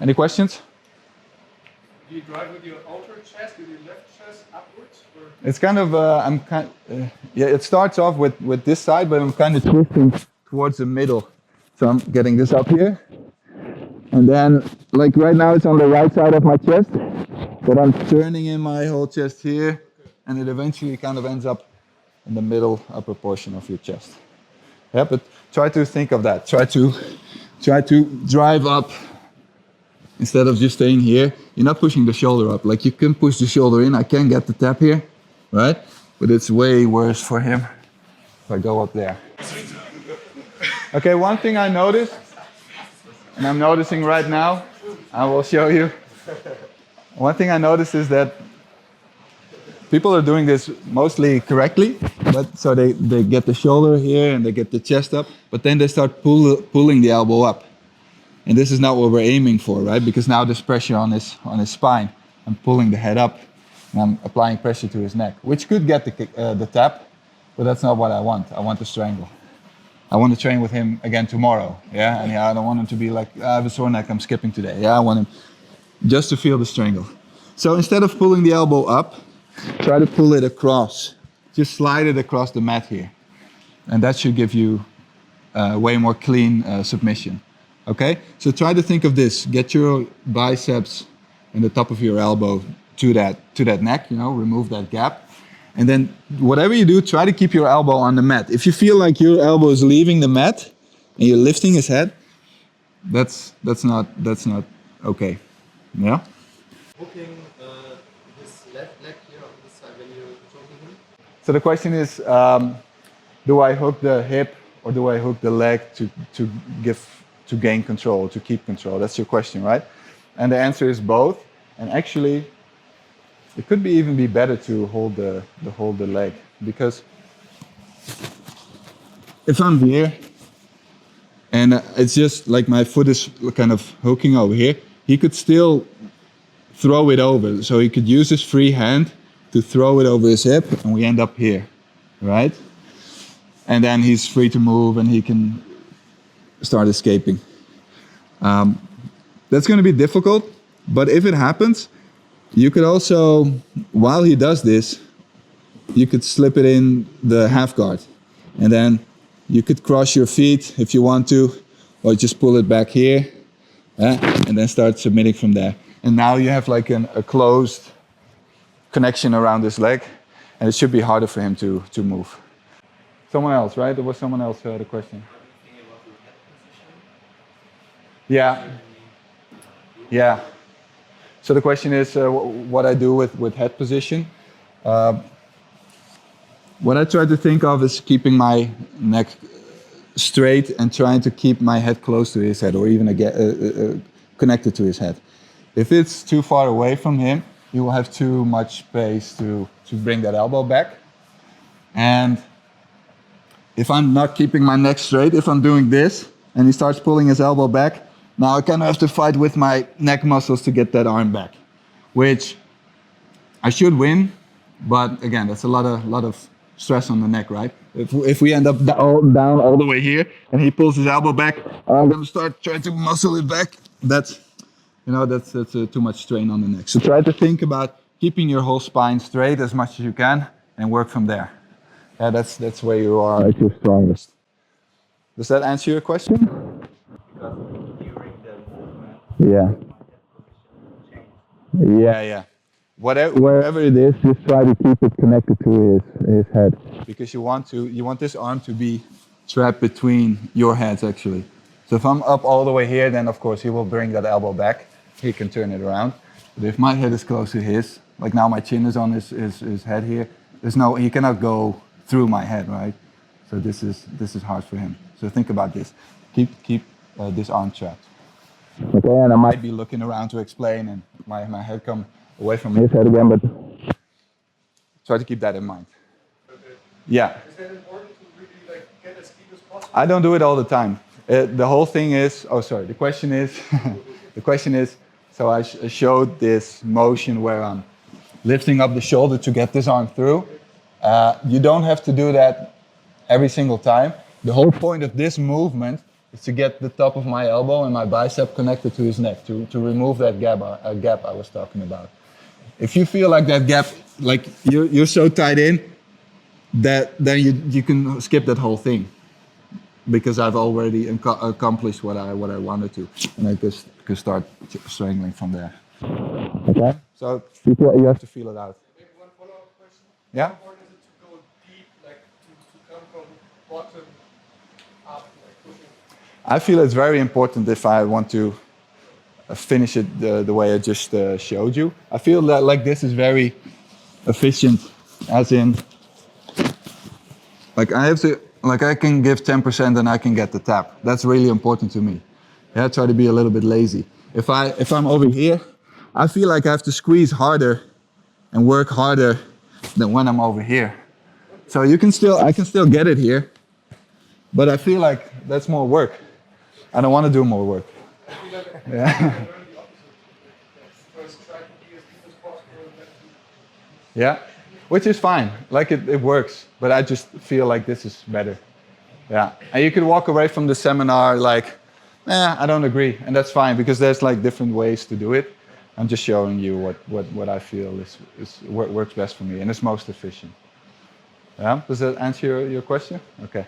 Any questions? Do you drive with your outer chest, with your left chest upwards? Or? It's kind of, yeah, it starts off with this side, but I'm kind of twisting towards the middle. So I'm getting this up here. And then, like right now it's on the right side of my chest, but I'm turning in my whole chest here, and it eventually kind of ends up in the middle upper portion of your chest. Yeah, but try to think of that. Try to drive up instead of just staying here. You're not pushing the shoulder up. Like you can push the shoulder in. I can get the tap here, right? But it's way worse for him if I go up there. Okay, one thing I noticed, and I'm noticing right now, I will show you. One thing I noticed is that people are doing this mostly correctly, but so they get the shoulder here and they get the chest up, but then they start pulling the elbow up. And this is not what we're aiming for, right? Because now there's pressure on his spine. I'm pulling the head up and I'm applying pressure to his neck, which could get the tap, but that's not what I want. I want to strangle. I want to train with him again tomorrow, yeah? And yeah, I don't want him to be like, I have a sore neck, I'm skipping today. Yeah, I want him just to feel the strangle. So instead of pulling the elbow up, try to pull it across. Just slide it across the mat here. And that should give you way more clean submission. Okay? So try to think of this. Get your biceps and the top of your elbow to that neck, you know, remove that gap. And then whatever you do, try to keep your elbow on the mat. If you feel like your elbow is leaving the mat and you're lifting his head, that's not okay. Yeah? Hooking his left leg here on this side when you're choking him? So the question is, do I hook the hip or do I hook the leg to gain control, to keep control? That's your question, right? And the answer is both. And actually, it could even be better to hold the leg, because if I'm here and it's just like my foot is kind of hooking over here, he could still throw it over. So he could use his free hand to throw it over his hip, and we end up here, right? And then he's free to move and he can start escaping. That's going to be difficult, but if it happens, you could also, while he does this, you could slip it in the half guard, and then you could cross your feet if you want to, or just pull it back here, and then start submitting from there. And now you have like a closed connection around his leg, and it should be harder for him to move. Someone else, right? There was someone else who had a question. Yeah. Yeah. So the question is what I do with head position. What I try to think of is keeping my neck straight and trying to keep my head close to his head, or even connected to his head. If it's too far away from him, you will have too much space to bring that elbow back. And if I'm not keeping my neck straight, if I'm doing this and he starts pulling his elbow back, now I kind of have to fight with my neck muscles to get that arm back, which I should win, but again, that's a lot of stress on the neck, right? If we end up down all the way here and he pulls his elbow back, I'm gonna start trying to muscle it back. That's too much strain on the neck. So try to think about keeping your whole spine straight as much as you can and work from there. Yeah, that's where you are at your strongest. Does that answer your question? Yeah. Yeah. Wherever it is, just try to keep it connected to his head. Because you want this arm to be trapped between your heads actually. So if I'm up all the way here, then of course he will bring that elbow back. He can turn it around. But if my head is close to his, like now my chin is on his head here, he cannot go through my head, right? So this is hard for him. So think about this. Keep this arm trapped. Okay, and I might be looking around to explain, and my head come away from his head again, but try to keep that in mind. Okay. Yeah. Is that important to really get as deep as possible? I don't do it all the time. The whole thing is, the question is, so I showed this motion where I'm lifting up the shoulder to get this arm through. You don't have to do that every single time. The whole point of this movement is to get the top of my elbow and my bicep connected to his neck, to remove that gap I was talking about. If you feel like that gap, like you're so tied in, that then you can skip that whole thing, because I've already accomplished what I wanted to, and I just can start strangling from there. Okay. So you have to feel it out. Maybe one follow-up question. Yeah. How important is it to go deep, like to come from bottom up, like pushing? I feel it's very important if I want to finish it the way I just showed you. I feel that like this is very efficient, as in, like I have to, like I can give 10% and I can get the tap. That's really important to me. Yeah, try to be a little bit lazy. If I'm over here, I feel like I have to squeeze harder and work harder than when I'm over here. So I can still get it here, but I feel like that's more work. I don't want to do more work. I feel like Yeah. I learn the opposite. First try to be as deep as possible and then Yeah, which is fine. Like it works, but I just feel like this is better. Yeah, and you could walk away from the seminar like, I don't agree, and that's fine, because there's like different ways to do it. I'm just showing you what I feel works best for me and is most efficient. Yeah, does that answer your question? Okay.